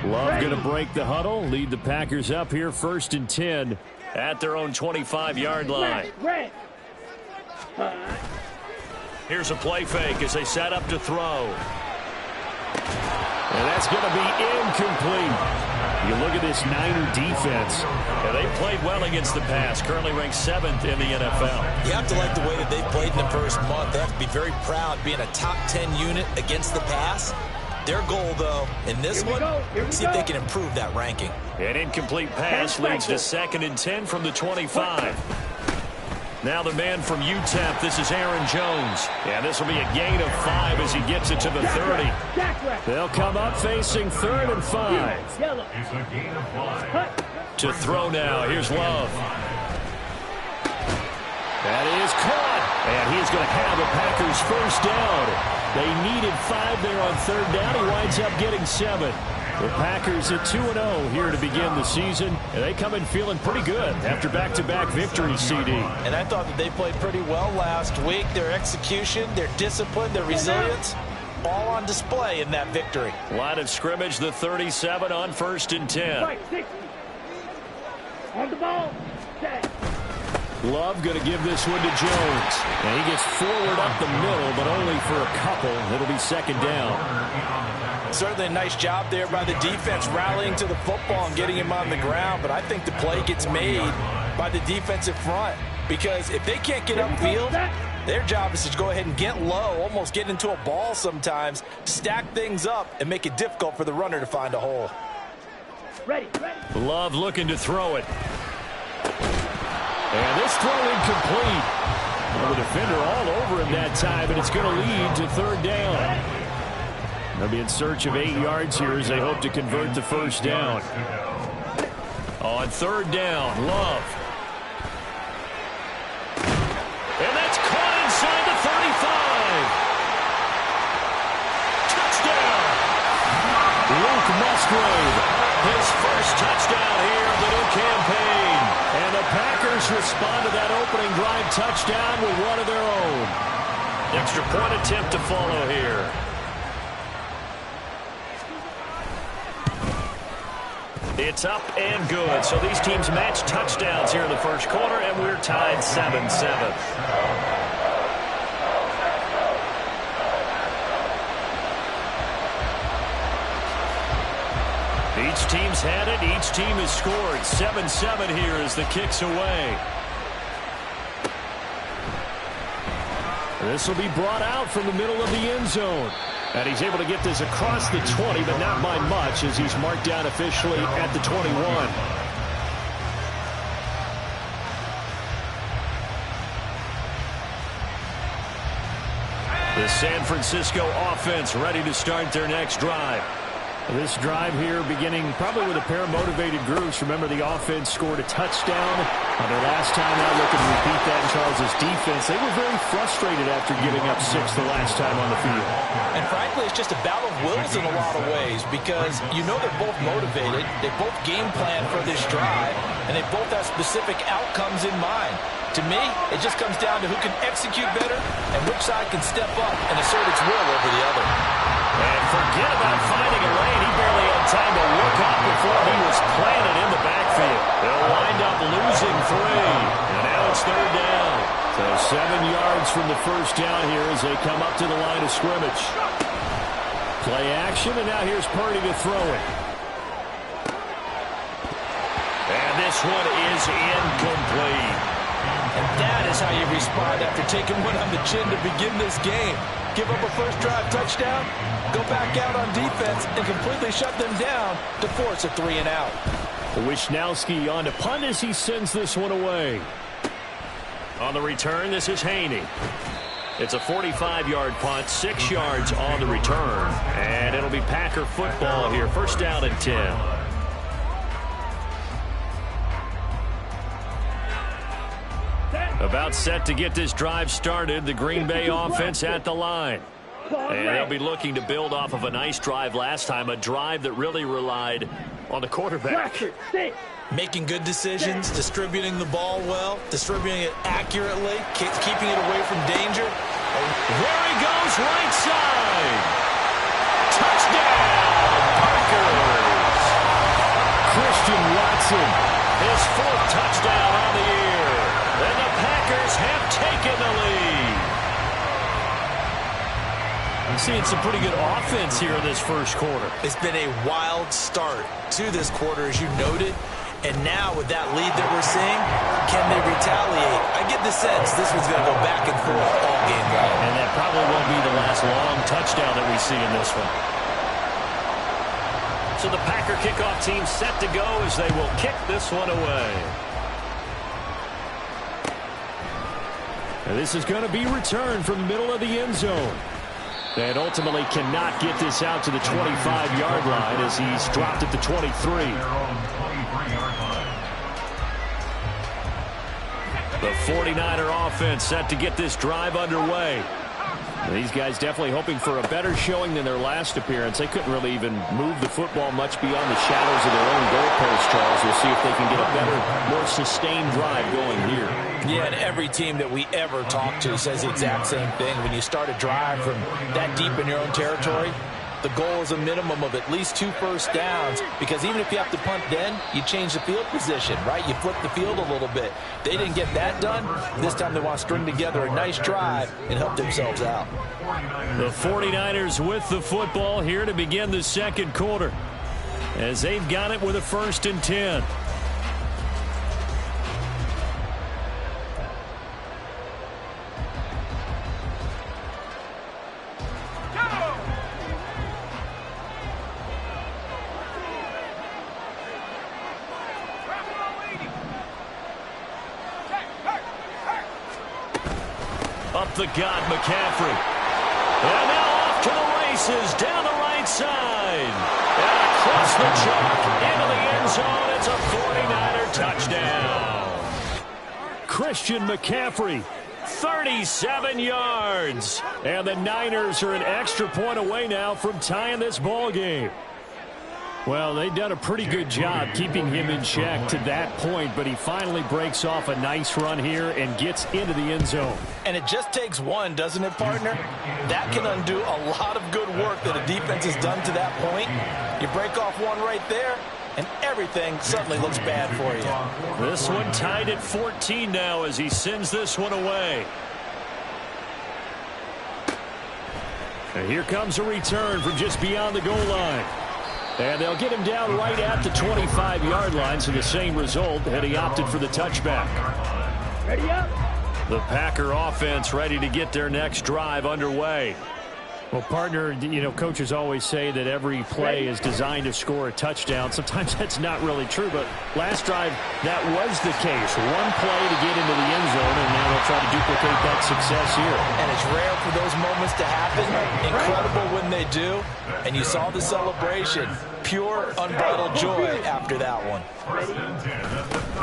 Love going to break the huddle, lead the Packers up here 1st and 10 at their own 25-yard line. Here's a play fake as they set up to throw. And that's going to be incomplete. You look at this Niner defense. Yeah, they played well against the pass, currently ranked 7th in the NFL. You have to like the way that they played in the first month. They have to be very proud being a top 10 unit against the pass. Their goal, though, in this one, see if they can improve that ranking. An incomplete pass leads to 2nd and 10 from the 25. Now the man from UTEP, this is Aaron Jones. Yeah, this will be a gain of 5 as he gets it to the 30. They'll come up facing 3rd and 5. To throw now, here's Love. That is caught, and he's going to have a Packers first down. They needed 5 there on 3rd down. He winds up getting 7. The Packers at 2-0 here to begin the season, and they come in feeling pretty good after back-to-back victories, CD. And I thought that they played pretty well last week. Their execution, their discipline, their resilience, all on display in that victory. Line of scrimmage, the 37 on 1st and 10. On the ball. Love going to give this one to Jones. And he gets forward up the middle, but only for a couple. It'll be 2nd down. Certainly a nice job there by the defense rallying to the football and getting him on the ground. But I think the play gets made by the defensive front. Because if they can't get upfield, their job is to go ahead and get low, almost get into a ball sometimes, stack things up, and make it difficult for the runner to find a hole. Love looking to throw it. And this throw incomplete. Well, the defender all over him that time, and it's going to lead to 3rd down. They'll be in search of 8 yards here as they hope to convert the first down. On 3rd down, Love. And that's caught inside the 35. Touchdown! Luke Musgrave, his first touchdown here of the new campaign. And the Packers respond to that opening drive touchdown with one of their own. Extra point attempt to follow here. It's up and good. So these teams match touchdowns here in the first quarter, and we're tied 7-7. Each team's had it. Each team has scored. 7-7 here as the kick's away. This will be brought out from the middle of the end zone. And he's able to get this across the 20, but not by much as he's marked down officially at the 21. The San Francisco offense ready to start their next drive. This drive here beginning probably with a pair of motivated groups. Remember, the offense scored a touchdown on their last time out. Looking to repeat that in Charles' defense. They were very frustrated after giving up 6 the last time on the field. And frankly, it's just a battle of wills in a lot of ways because you know they're both motivated. They both game plan for this drive, and they both have specific outcomes in mind. To me, it just comes down to who can execute better and which side can step up and assert its will over the other. And forget about finding a lane. He barely had time to look up before he was planted in the backfield. They'll wind up losing 3. And now it's 3rd down. So 7 yards from the first down here as they come up to the line of scrimmage. Play action, and now here's Purdy to throw it. And this one is incomplete. And that is how you respond after taking one on the chin to begin this game. Give up a first drive touchdown, go back out on defense, and completely shut them down to force a 3-and-out. Wishnowski on to punt as he sends this one away. On the return, this is Haney. It's a 45-yard punt, 6 yards on the return. And it'll be Packer football here, first down and 10. About set to get this drive started. The Green Bay offense at the line. And they'll be looking to build off of a nice drive last time, a drive that really relied on the quarterback. Making good decisions, distributing the ball well, distributing it accurately, keeping it away from danger. There he goes, right side. Touchdown, Packers. Christian Watson. His 4th touchdown on the year. And the Packers have taken the lead. I'm seeing some pretty good offense here in this first quarter. It's been a wild start to this quarter, as you noted. And now with that lead that we're seeing, can they retaliate? I get the sense this one's going to go back and forth all game long. And that probably won't be the last long touchdown that we see in this one. So the Packer kickoff team set to go as they will kick this one away. And this is going to be returned from the middle of the end zone. And ultimately cannot get this out to the 25-yard line as he's dropped at the 23. The 49er offense set to get this drive underway. These guys definitely hoping for a better showing than their last appearance. They couldn't really even move the football much beyond the shadows of their own goalpost, Charles. We'll see if they can get a better, more sustained drive going here. Yeah, and every team that we ever talk to says the exact same thing. When you start a drive from that deep in your own territory, the goal is a minimum of at least 2 first downs, because even if you have to punt then, you change the field position, right? You flip the field a little bit. They didn't get that done. This time they want to string together a nice drive and help themselves out. The 49ers with the football here to begin the second quarter, as they've got it with a 1st and 10. Up the gut, McCaffrey. And now off to the races, down the right side. And across the chalk, into the end zone. It's a 49er touchdown. Christian McCaffrey, 37 yards. And the Niners are an extra point away now from tying this ball game. Well, they've done a pretty good job keeping him in check to that point, but he finally breaks off a nice run here and gets into the end zone. And it just takes one, doesn't it, partner? That can undo a lot of good work that a defense has done to that point. You break off one right there, and everything suddenly looks bad for you. This one tied at 14 now as he sends this one away. And here comes a return from just beyond the goal line. And they'll get him down right at the 25-yard line, so the same result, and he opted for the touchback. Ready up. The Packer offense ready to get their next drive underway. Well, partner, you know, coaches always say that every play is designed to score a touchdown. Sometimes that's not really true, but last drive, that was the case. One play to get into the end zone, and now they'll try to duplicate that success here. And it's rare for those moments to happen. Incredible when they do. And you saw the celebration. Pure, unbridled joy after that one.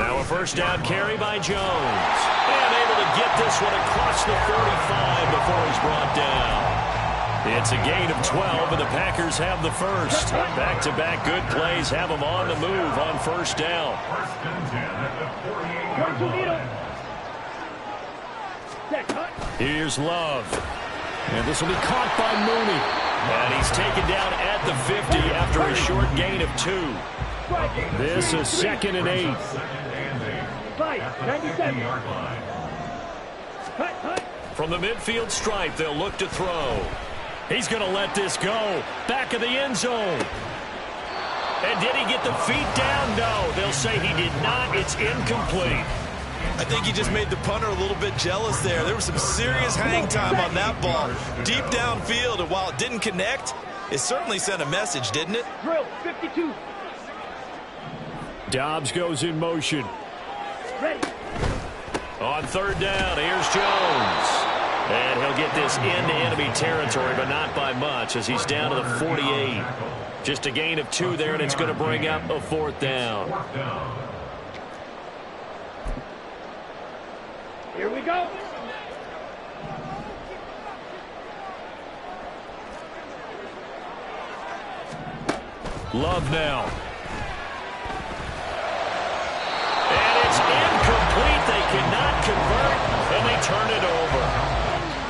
Now a first down carry by Jones. And able to get this one across the 45 before he's brought down. It's a gain of 12, and the Packers have the first. Back-to-back good plays have them on the move on first down. Here's Love. And this will be caught by Mooney. And he's taken down at the 50 after a short gain of 2. This is 2nd and 8. 97. From the midfield stripe, they'll look to throw. He's going to let this go. Back of the end zone. And did he get the feet down? No. They'll say he did not. It's incomplete. I think he just made the punter a little bit jealous there. There was some serious hang time on that ball. Deep downfield, and while it didn't connect, it certainly sent a message, didn't it? Drill, 52. Dobbs goes in motion. Ready. On third down, here's Jones. And he'll get this into enemy territory, but not by much as he's down to the 48. Just a gain of 2 there, and it's going to bring up a 4th down. Here we go. Love now. And it's incomplete. They cannot convert, and they turn it over.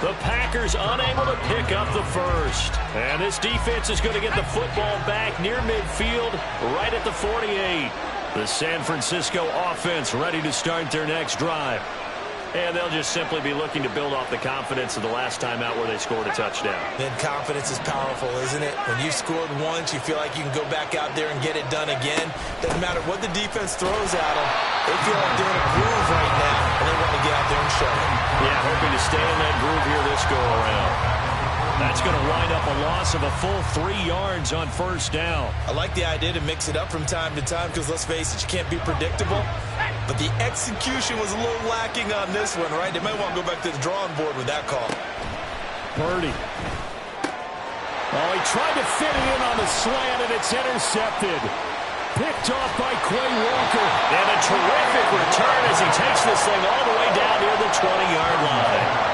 The Packers unable to pick up the first. And this defense is going to get the football back near midfield, right at the 48. The San Francisco offense ready to start their next drive. And they'll just simply be looking to build off the confidence of the last time out where they scored a touchdown. Then confidence is powerful, isn't it? When you've scored once, you feel like you can go back out there and get it done again. Doesn't matter what the defense throws at them. They feel like they're in a groove right now, and they want to get out there and show it. Yeah, hoping to stay in that groove here this go-around. That's going to wind up a loss of a full 3 yards on first down. I like the idea to mix it up from time to time because, let's face it, you can't be predictable. But the execution was a little lacking on this one, right? They might want to go back to the drawing board with that call. Purdy. Oh, he tried to fit it in on the slant, and it's intercepted. Picked off by Quay Walker. And a terrific return as he takes this thing all the way down near the 20-yard line.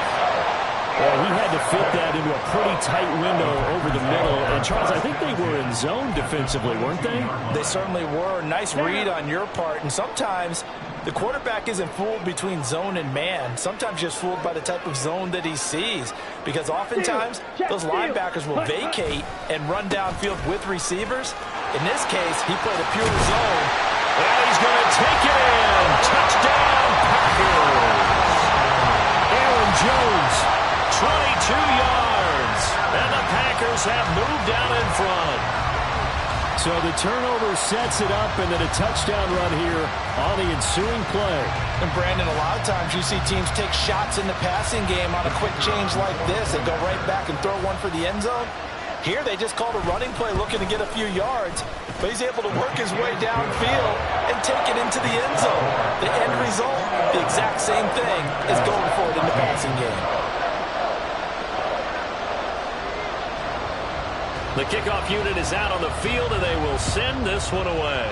Well, he had to fit that into a pretty tight window over the middle. And, Charles, I think they were in zone defensively, weren't they? They certainly were. Nice read on your part. And sometimes the quarterback isn't fooled between zone and man. Sometimes just fooled by the type of zone that he sees. Because oftentimes those linebackers will vacate and run downfield with receivers. In this case, he played a pure zone. And he's going to take it in. Touchdown, Packers. Aaron Jones. 22 yards, and the Packers have moved down in front. So the turnover sets it up, and then a touchdown run here on the ensuing play. And, Brandon, a lot of times you see teams take shots in the passing game on a quick change like this. They go right back and throw one for the end zone. Here they just called a running play looking to get a few yards, but he's able to work his way downfield and take it into the end zone. The end result, the exact same thing as going for it in the passing game. The kickoff unit is out on the field, and they will send this one away.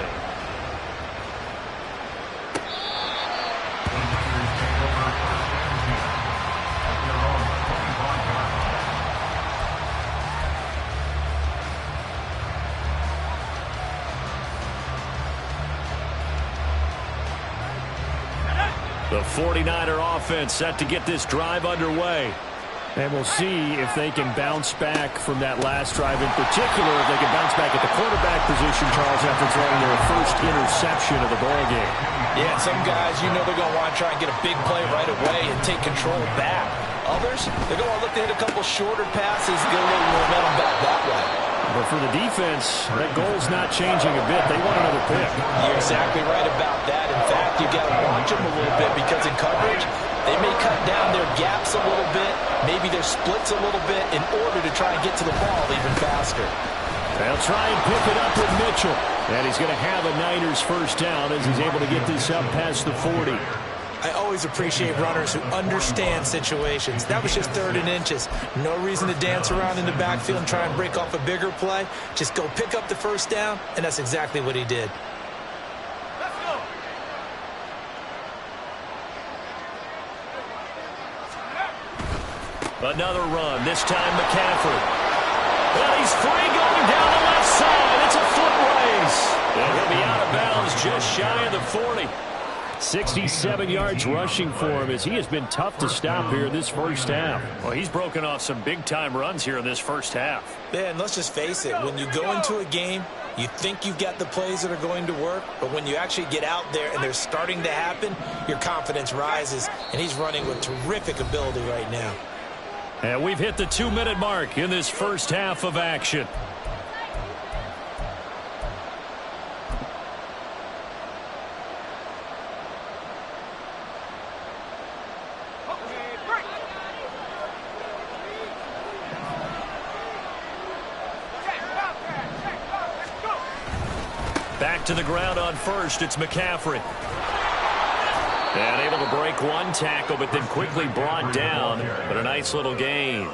The 49er offense set to get this drive underway. And we'll see if they can bounce back from that last drive, in particular, if they can bounce back at the quarterback position, Charles, after throwing their first interception of the ballgame. Yeah, some guys, you know they're going to want to try and get a big play right away and take control back. Others, they're going to look to hit a couple shorter passes, get a little momentum back that way. But for the defense, that goal's not changing a bit. They want another pick. You're exactly right about that. In fact, you've got to watch them a little bit because in coverage, they may cut down their gaps a little bit, maybe their splits a little bit in order to try and get to the ball even faster. They'll try and pick it up with Mitchell. And he's going to have a Niners first down as he's able to get this up past the 40. I always appreciate runners who understand situations. That was just 3rd and inches. No reason to dance around in the backfield and try and break off a bigger play. Just go pick up the first down, and that's exactly what he did. Another run, this time McCaffrey. And he's free going down the left side. It's a foot race. And he'll be out of bounds just shy of the 40. 67 yards rushing for him as he has been tough to stop here this first half. Well, he's broken off some big-time runs here in this first half. Yeah, and let's just face it. When you go into a game, you think you've got the plays that are going to work, but when you actually get out there and they're starting to happen, your confidence rises, and he's running with terrific ability right now. And we've hit the 2-minute mark in this first half of action. Back to the ground on first, it's McCaffrey. And able to break one tackle, but then quickly brought down. But a nice little gain.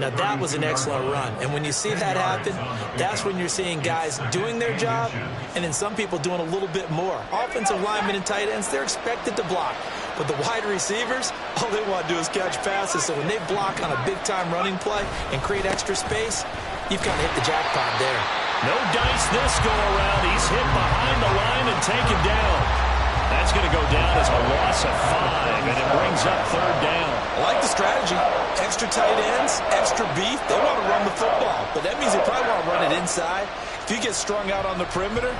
Now, that was an excellent run. And when you see that happen, that's when you're seeing guys doing their job and then some people doing a little bit more. Offensive linemen and tight ends, they're expected to block. But the wide receivers, all they want to do is catch passes. So when they block on a big-time running play and create extra space, you've kind of hit the jackpot there. No dice this go-around. He's hit behind the line and taken down. That's going to go down as a loss of 5, and it brings up 3rd down. I like the strategy. Extra tight ends, extra beef. They want to run the football, but that means they probably want to run it inside. If you get strung out on the perimeter,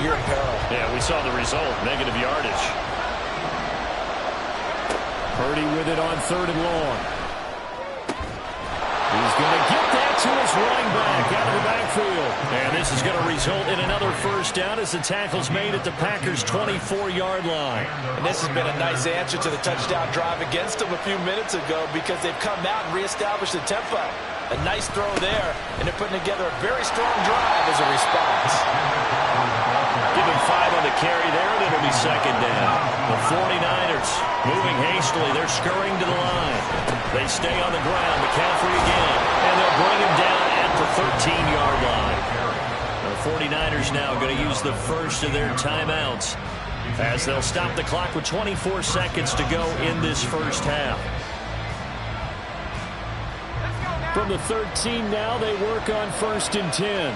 you're in peril. Yeah, we saw the result, negative yardage. Purdy with it on 3rd and long. He's going to get that to his running back out of the backfield. And this is going to result in another first down as the tackle's made at the Packers' 24-yard line. And this has been a nice answer to the touchdown drive against them a few minutes ago because they've come out and reestablished the tempo. A nice throw there, and they're putting together a very strong drive as a response. Give him 5 on the carry there, and it'll be 2nd down. The 49ers moving hastily. They're scurrying to the line. They stay on the ground. McCaffrey again, and they'll bring him down at the 13-yard line. The 49ers now going to use the first of their timeouts as they'll stop the clock with 24 seconds to go in this first half. From the 13 now, they work on 1st and 10.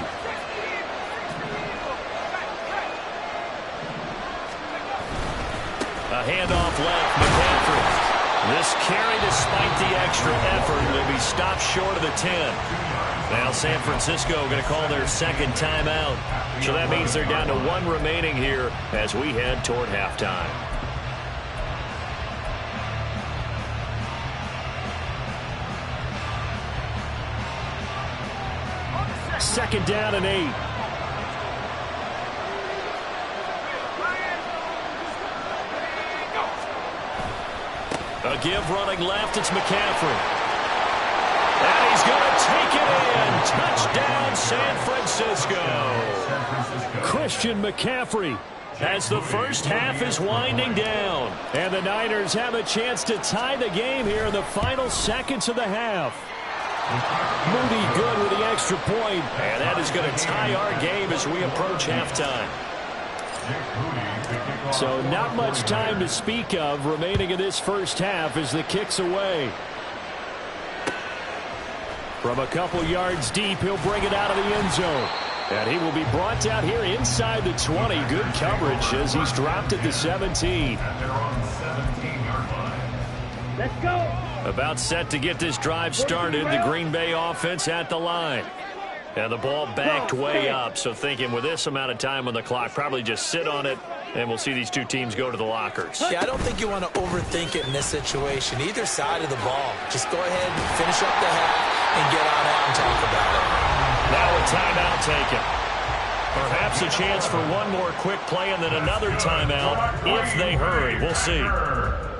A handoff left, McCaffrey. This carry, despite the extra effort, will be stopped short of the 10. Now San Francisco going to call their 2nd timeout. So that means they're down to 1 remaining here as we head toward halftime. Second down and 8. A give running left, it's McCaffrey. And he's going to take it in. Touchdown, San Francisco. Christian McCaffrey as the first half is winding down. And the Niners have a chance to tie the game here in the final seconds of the half. Moody good with the extra point, and that is going to tie our game as we approach halftime. So not much time to speak of remaining in this first half as the kick's away. From a couple yards deep, he'll bring it out of the end zone. And he will be brought down here inside the 20. Good coverage as he's dropped at the 17. Let's go. About set to get this drive started. The Green Bay offense at the line. And the ball backed way up. So thinking with this amount of time on the clock, probably just sit on it, and we'll see these two teams go to the lockers. Yeah, I don't think you want to overthink it in this situation. Either side of the ball. Just go ahead and finish up the half and get on out and talk about it. Now a timeout taken. Perhaps a chance for one more quick play and then another timeout if they hurry. We'll see.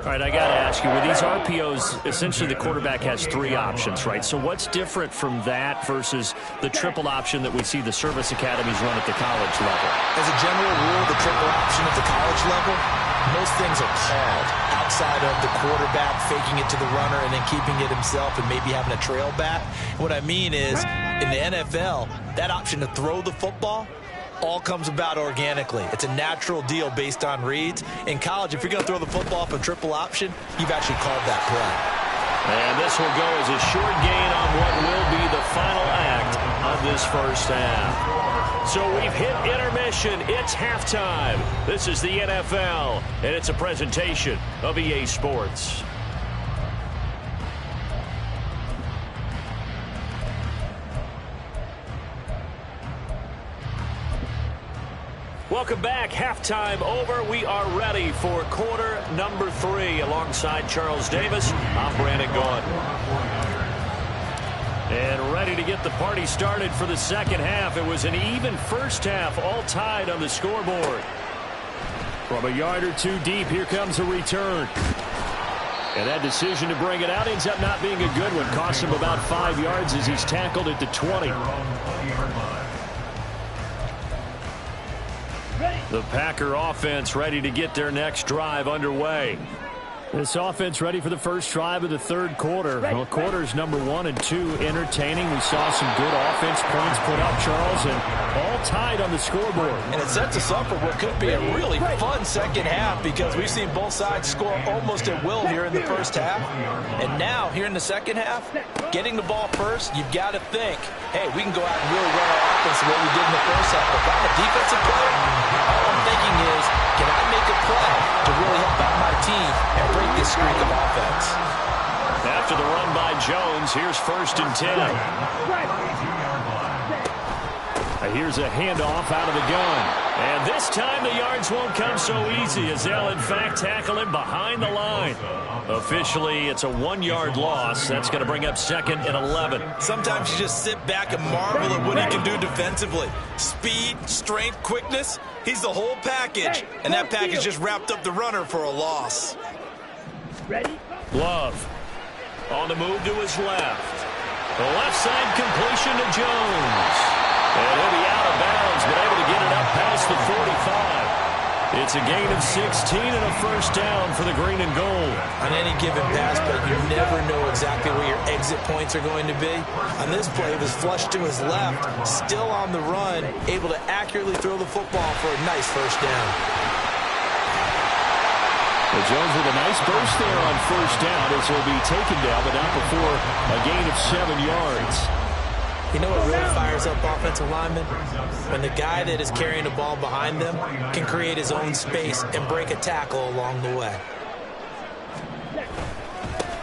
All right, I got to ask you, with these RPOs, essentially the quarterback has 3 options, right? So what's different from that versus the triple option that we see the service academies run at the college level? As a general rule, the triple option at the college level, most things are called outside of the quarterback faking it to the runner and then keeping it himself and maybe having a trail back. What I mean is, in the NFL, that option to throw the football all comes about organically. It's a natural deal based on reads. In college, if you're going to throw the football off a triple option, you've actually called that play. And this will go as a short gain on what will be the final act of this first half. So we've hit intermission. It's halftime. This is the NFL, and it's a presentation of EA Sports. Welcome back. Halftime over. We are ready for quarter number 3. Alongside Charles Davis, I'm Brandon Gaudin. And ready to get the party started for the second half. It was an even first half, all tied on the scoreboard. From a yard or 2 deep, here comes a return. And that decision to bring it out ends up not being a good one. Cost him about 5 yards as he's tackled at the 20. The Packer offense ready to get their next drive underway. This offense ready for the first drive of the third quarter. Well, quarters number 1 and 2 entertaining. We saw some good offense points put up, Charles, and all tied on the scoreboard. And it sets us up for what could be a really fun second half because we've seen both sides score almost at will here in the first half. And now, here in the second half, getting the ball first, you've got to think, hey, we can go out and really run our offense the way we did in the first half. If I'm a defensive player, all I'm thinking is, can I make a play to really help out my team and break this streak of offense? After the run by Jones, here's 1st and 10. Here's a handoff out of the gun. And this time the yards won't come so easy as they'll, in fact, tackle him behind the line. Officially, it's a 1-yard loss. That's going to bring up 2nd and 11. Sometimes you just sit back and marvel at what he can do defensively. Speed, strength, quickness. He's the whole package. And that package just wrapped up the runner for a loss. Ready? Love on the move to his left. The left side completion to Jones. And he'll be out of bounds, but able to get it up past the 45. It's a gain of 16 and a first down for the green and gold. On any given pass, but you never know exactly where your exit points are going to be. On this play, it was flushed to his left, still on the run, able to accurately throw the football for a nice first down. Well, Jones with a nice burst there on first down as he'll be taken down, but not before a gain of 7 yards. You know what really fires up offensive linemen? When the guy that is carrying the ball behind them can create his own space and break a tackle along the way.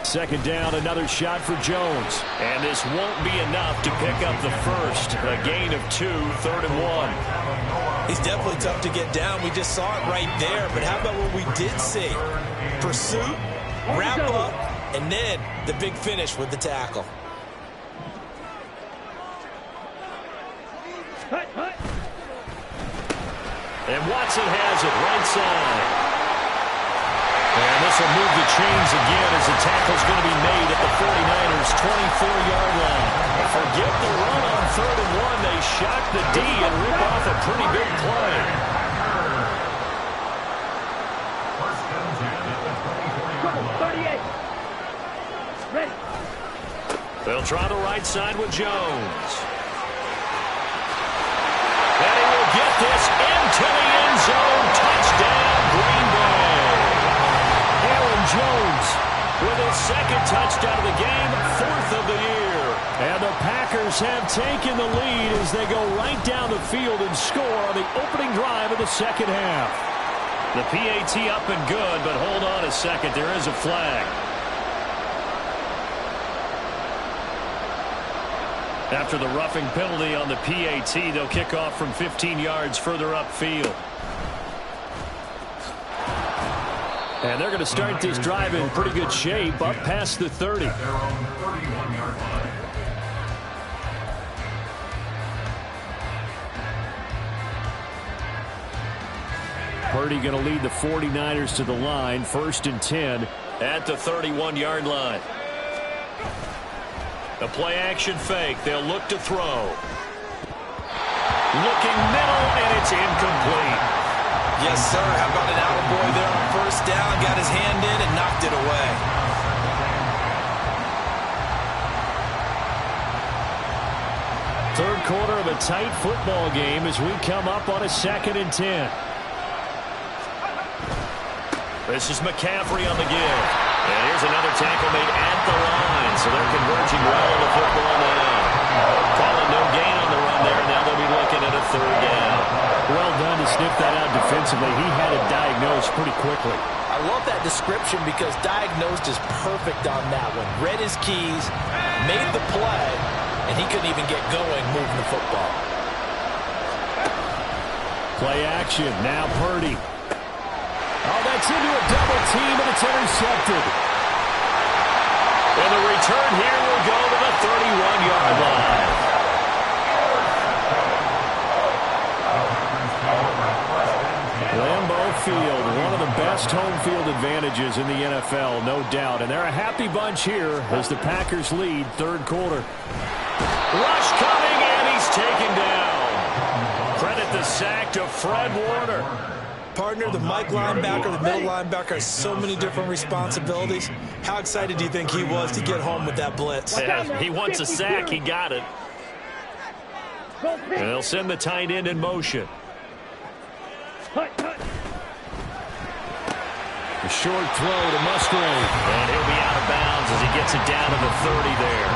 2nd down, another shot for Jones. And this won't be enough to pick up the first. A gain of 2, 3rd and 1. He's definitely tough to get down. We just saw it right there. But how about what we did see? Pursuit, wrap up, and then the big finish with the tackle. And Watson has it right side. And this will move the chains again as the tackle's going to be made at the 49ers' 24-yard line. Forget the run on 3rd and 1. They shock the D and rip off a pretty big play. Trouble, 38. Ready. They'll try the right side with Jones. And he will get this into the end zone. Touchdown, Green Bay. Aaron Jones with his 2nd touchdown of the game, 4th of the year. And the Packers have taken the lead as they go right down the field and score on the opening drive of the 2nd half. The PAT up and good, but hold on a second. There is a flag. After the roughing penalty on the PAT, they'll kick off from 15 yards further upfield. And they're going to start this drive in pretty good shape, up past the 30. Purdy going to lead the 49ers to the line, 1st and 10 at the 31-yard line. A play-action fake. They'll look to throw. Looking middle, and it's incomplete. Yes, sir. How about an attaboy there on first down? Got his hand in and knocked it away. Third quarter of a tight football game as we come up on a 2nd and 10. This is McCaffrey on the give. And here's another tackle made at the line. So they're converging well on the football now. Calling no gain on the run there. Now they'll be looking at a 3rd down. Well done to sniff that out defensively. He had it diagnosed pretty quickly. I love that description because diagnosed is perfect on that one. Read his keys, made the play, and he couldn't even get going moving the football. Play action. Now Purdy. Oh, that's into a double team, and it's intercepted. And the return here will go to the 31-yard line. Lambeau Field, one of the best home field advantages in the NFL, no doubt. And they're a happy bunch here as the Packers lead 3rd quarter. Rush coming, and he's taken down. Credit the sack to Fred Warner. Partner, the Mike linebacker, the middle linebacker has so many different responsibilities. How excited do you think he was to get home with that blitz? Yeah, he wants a sack. He got it. And they'll send the tight end in motion. A short throw to Musgrave. And he'll be out of bounds as he gets it down to the 30 there.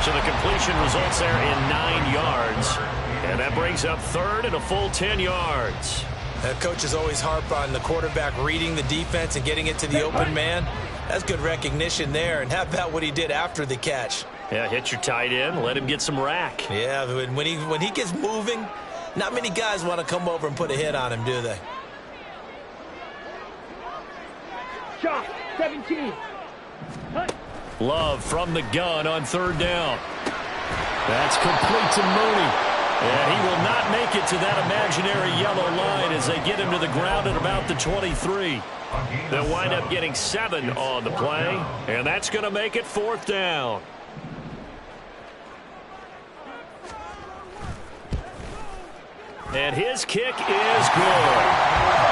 So the completion results there in 9 yards. And that brings up 3rd and a full 10 yards. Coaches always harp on the quarterback reading the defense and getting it to the open man. That's good recognition there. And how about what he did after the catch? Yeah, hit your tight end, let him get some rack. Yeah, when he gets moving, not many guys want to come over and put a hit on him, do they? Shot, 17. Hunt. Love from the gun on third down. That's complete to Mooney. And he will not make it to that imaginary yellow line as they get him to the ground at about the 23. They'll wind up getting 7 on the play, and that's going to make it 4th down. And his kick is good.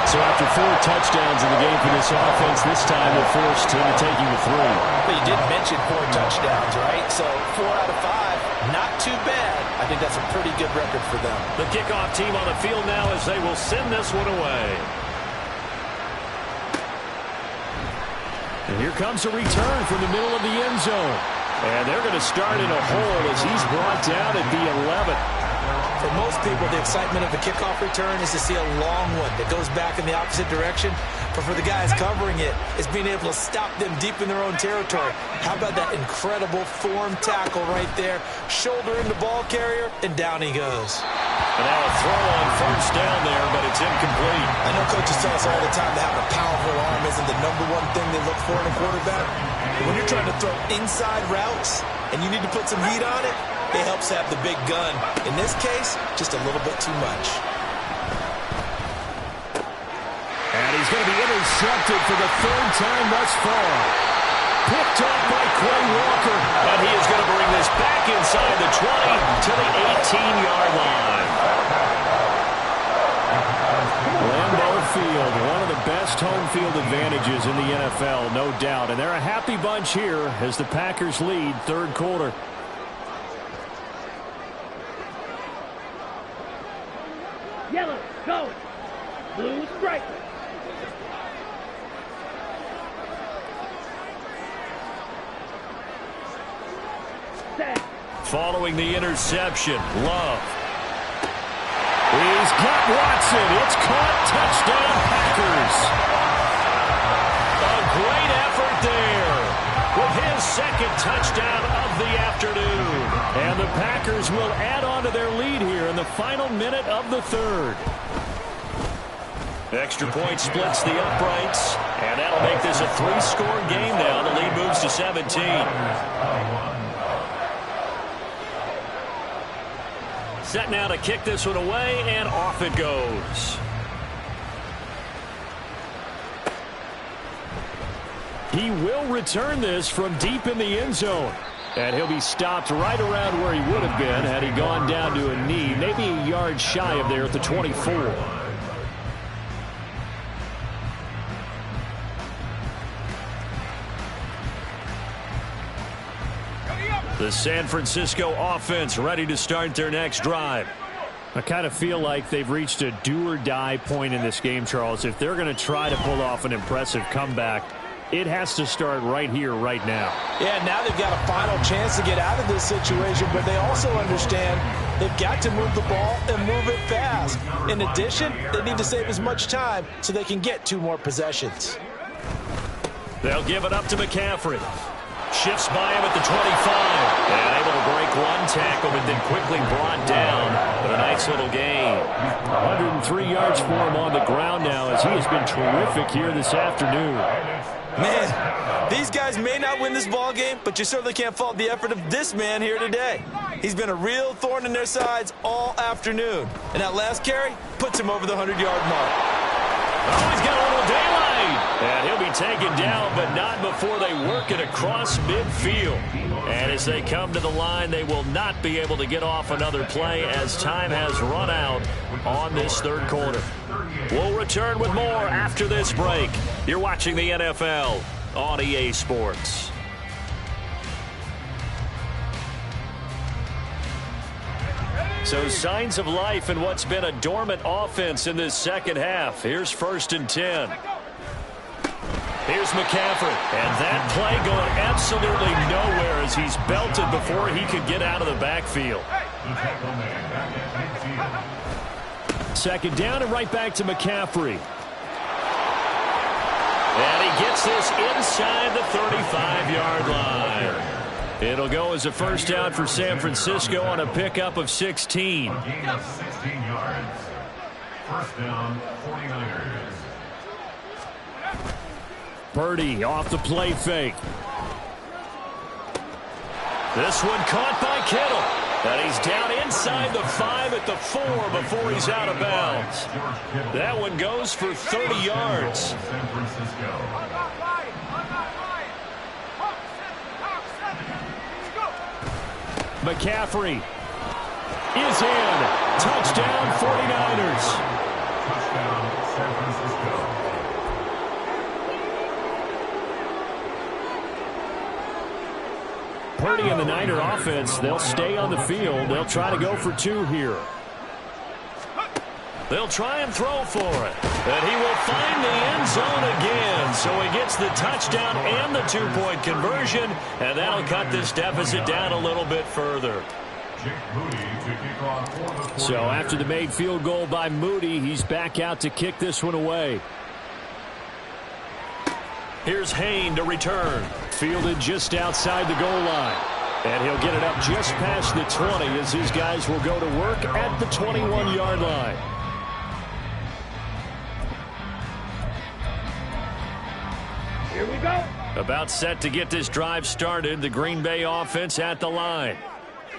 So after 4 touchdowns in the game for this offense, this time they're forced into taking the 3. But you did mention 4 touchdowns, right? So 4 out of 5, not too bad. I think that's a pretty good record for them. The kickoff team on the field now as they will send this one away. And here comes a return from the middle of the end zone. And they're going to start in a hole as he's brought down at the 11. For most people, the excitement of the kickoff return is to see a long one that goes back in the opposite direction. But for the guys covering it, it's being able to stop them deep in their own territory. How about that incredible form tackle right there? Shoulder in the ball carrier, and down he goes. And now a throw on first down there, but it's incomplete. I know coaches tell us all the time that having a powerful arm isn't the #1 thing they look for in a quarterback. But when you're trying to throw inside routes and you need to put some heat on it, it helps have the big gun. In this case, just a little bit too much. And he's going to be intercepted for the 3rd time thus far. Picked off by Quay Walker. And he is going to bring this back inside the 20 to the 18-yard line. Lambeau Field, one of the best home field advantages in the NFL, no doubt. And they're a happy bunch here as the Packers lead 3rd quarter. Yellow, go. Blue, strike. Set. Following the interception, Love. He's got Watson. It's caught. Touchdown, Packers. A great effort there with his 2nd touchdown of the afternoon. And the Packers will add on to their lead here in the final minute of the 3rd. Extra point splits the uprights, and that'll make this a 3-score game now. The lead moves to 17. Set now to kick this one away, and off it goes. He will return this from deep in the end zone. And he'll be stopped right around where he would have been had he gone down to a knee, maybe a yard shy of there at the 24. The San Francisco offense ready to start their next drive. I kind of feel like they've reached a do-or-die point in this game, Charles. If they're going to try to pull off an impressive comeback, it has to start right here, right now. Yeah, now they've got a final chance to get out of this situation, but they also understand they've got to move the ball and move it fast. In addition, they need to save as much time so they can get 2 more possessions. They'll give it up to McCaffrey. Shifts by him at the 25. And able to break 1 tackle, but then quickly brought down. But a nice little gain. 103 yards for him on the ground now as he has been terrific here this afternoon. Man, these guys may not win this ball game, but you certainly can't fault the effort of this man here today. He's been a real thorn in their sides all afternoon. And that last carry puts him over the 100-yard mark. Oh, he's got a little daylight. And he'll be taken down, but not before they work it across midfield. And as they come to the line, they will not be able to get off another play as time has run out on this 3rd quarter. We'll return with more after this break. You're watching the NFL on EA Sports. So signs of life in what's been a dormant offense in this 2nd half. Here's 1st and 10. Here's McCaffrey. And that play going absolutely nowhere as he's belted before he could get out of the backfield. 2nd down and right back to McCaffrey. And he gets this inside the 35-yard line. It'll go as a first down for San Francisco on a pickup of 16. A gain of 16 yards. First down, 49ers. Purdy off the play fake. This one caught by Kittle. And he's down inside the 5 at the 4 before he's out of bounds. That one goes for 30 yards. San Francisco. McCaffrey is in. Touchdown 49ers. Touchdown, San Francisco. Purdy and the Niner offense, they'll stay on the field. They'll try to go for 2 here. They'll try and throw for it. And he will find the end zone again. So he gets the touchdown and the 2-point conversion. And that'll cut this deficit down a little bit further. So after the made field goal by Moody, he's back out to kick this one away. Here's Hayne to return. Fielded just outside the goal line. And he'll get it up just past the 20 as his guys will go to work at the 21-yard line. Here we go. About set to get this drive started. The Green Bay offense at the line.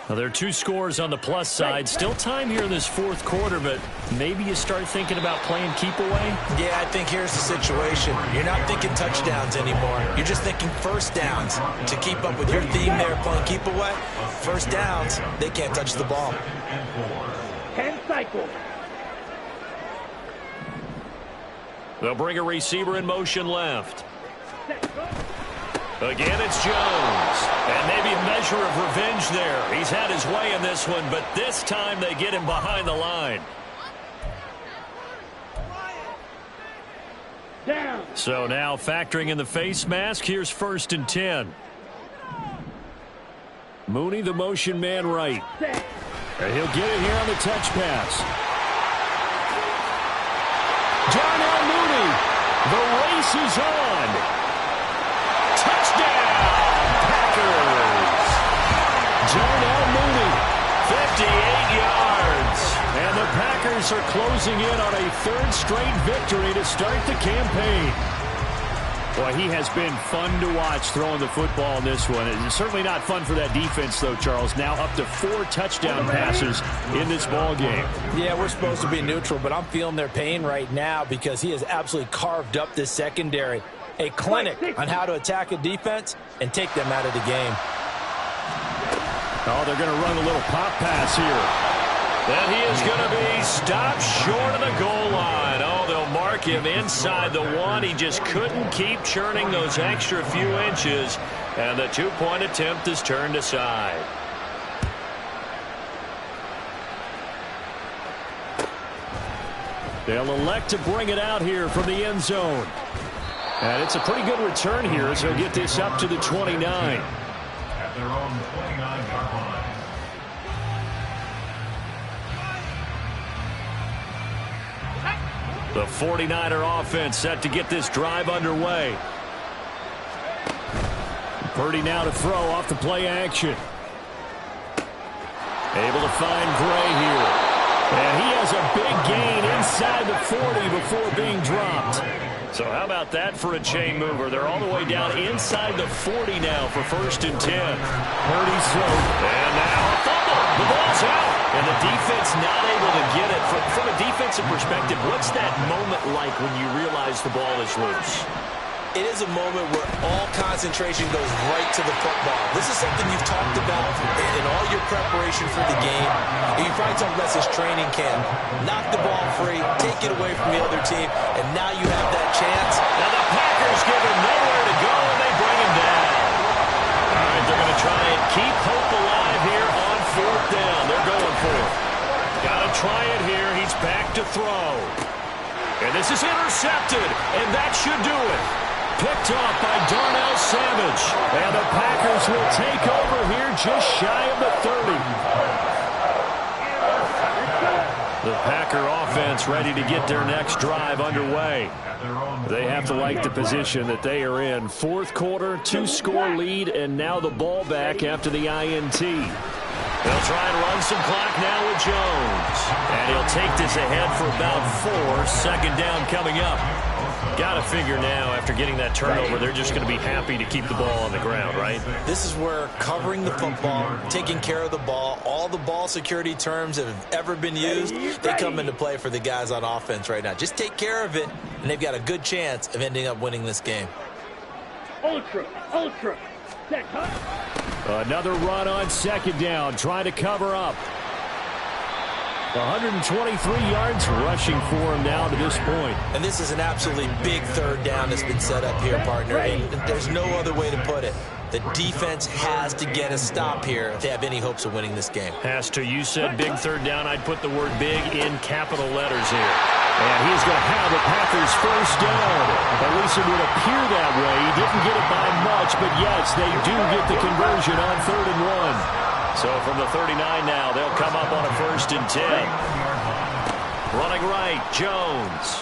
Now, there are 2 scores on the plus side. Still time here in this 4th quarter, but maybe you start thinking about playing keep away? Yeah, I think here's the situation. You're not thinking touchdowns anymore. You're just thinking first downs. To keep up with your theme there, playing keep away, first downs, they can't touch the ball. 10 cycles. They'll bring a receiver in motion left. Set, go. Again, it's Jones. And maybe a measure of revenge there. He's had his way in this one, but this time they get him behind the line. Down. So now factoring in the face mask, here's 1st and 10. Mooney, the motion man right. Set. And he'll get it here on the touch pass. Darnell Mooney. The race is on. Touchdown, Packers! Darnell Mooney, 58 yards. And the Packers are closing in on a 3rd straight victory to start the campaign. Boy, he has been fun to watch throwing the football in this one. It's certainly not fun for that defense, though, Charles. Now up to 4 touchdown passes in this ball game. Yeah, we're supposed to be neutral, but I'm feeling their pain right now because he has absolutely carved up this secondary. A clinic on how to attack a defense and take them out of the game. Oh, they're going to run a little pop pass here. And he is going to be stopped short of the goal line. Oh, they'll mark him inside the 1. He just couldn't keep churning those extra few inches. And the 2-point attempt is turned aside. They'll elect to bring it out here from the end zone. And it's a pretty good return here as he'll get this up to the 29. At their own 29-yard line. The 49er offense set to get this drive underway. Purdy now to throw off the play action. Able to find Gray here. And he has a big gain inside the 40 before being dropped. So how about that for a chain mover? They're all the way down inside the 40 now for 1st and 10. Purdy's throw. And now a fumble. The ball's out. And the defense not able to get it. From a defensive perspective, what's that moment like when you realize the ball is loose? It is a moment where all concentration goes right to the football. This is something you've talked about in all your preparation for the game. You probably talked about this training camp. Knock the ball free, take it away from the other team, and now you have that chance. Now the Packers give him nowhere to go, and they bring him down. All right, they're going to try and keep hope alive here on 4th down. They're going for it. Got to try it here. He's back to throw. And this is intercepted, and that should do it. Picked off by Darnell Savage. And the Packers will take over here just shy of the 30. The Packer offense ready to get their next drive underway. They have to like the position that they are in. Fourth quarter, 2-score lead, and now the ball back after the INT. They'll try and run some clock now with Jones. And he'll take this ahead for about 4. Second down coming up. Got to figure now, after getting that turnover, they're just going to be happy to keep the ball on the ground, right? This is where covering the football, taking care of the ball, all the ball security terms that have ever been used, they come into play for the guys on offense right now. Just take care of it, and they've got a good chance of ending up winning this game. Ultra. Set, cut. Another run on second down, trying to cover up. 123 yards rushing for him now to this point. And this is an absolutely big third down that's been set up here, partner. And there's no other way to put it. The defense has to get a stop here if they have any hopes of winning this game. Has to. You said big third down. I'd put the word big in capital letters here. And he's going to have the Packers first down. At least it would appear that way. He didn't get it by much, but yes, they do get the conversion on 3rd and 1. So from the 39 now, they'll come up on a 1st and 10. Running right, Jones.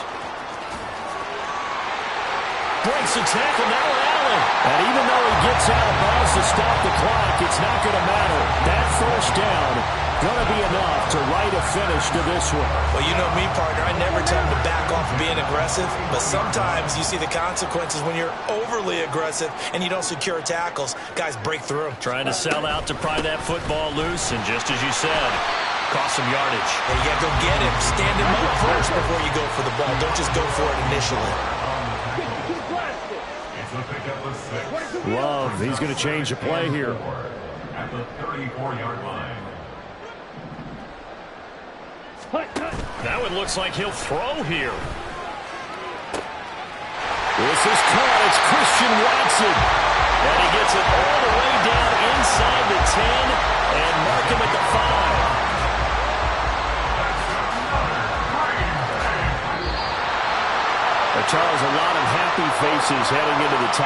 Breaks the tackle, now Allen. And even though he gets out of bounds to stop the clock, it's not going to matter. That first down going to be enough to write a finish to this one. Well, you know me, partner. I never tell them to back off being aggressive, but sometimes you see the consequences when you're overly aggressive and you don't secure tackles. Guys break through. Trying to sell out to pry that football loose, and just as you said, cost some yardage. And you got to go get him. Stand him up first before you go for the ball. Don't just go for it initially. Love, he's going to change the play here. At the 34-yard line. Now it looks like he'll throw here. This is caught. It's Christian Watson. And he gets it all the way down inside the 10 and mark him at the 5. Charles, a lot of happy faces heading into the time.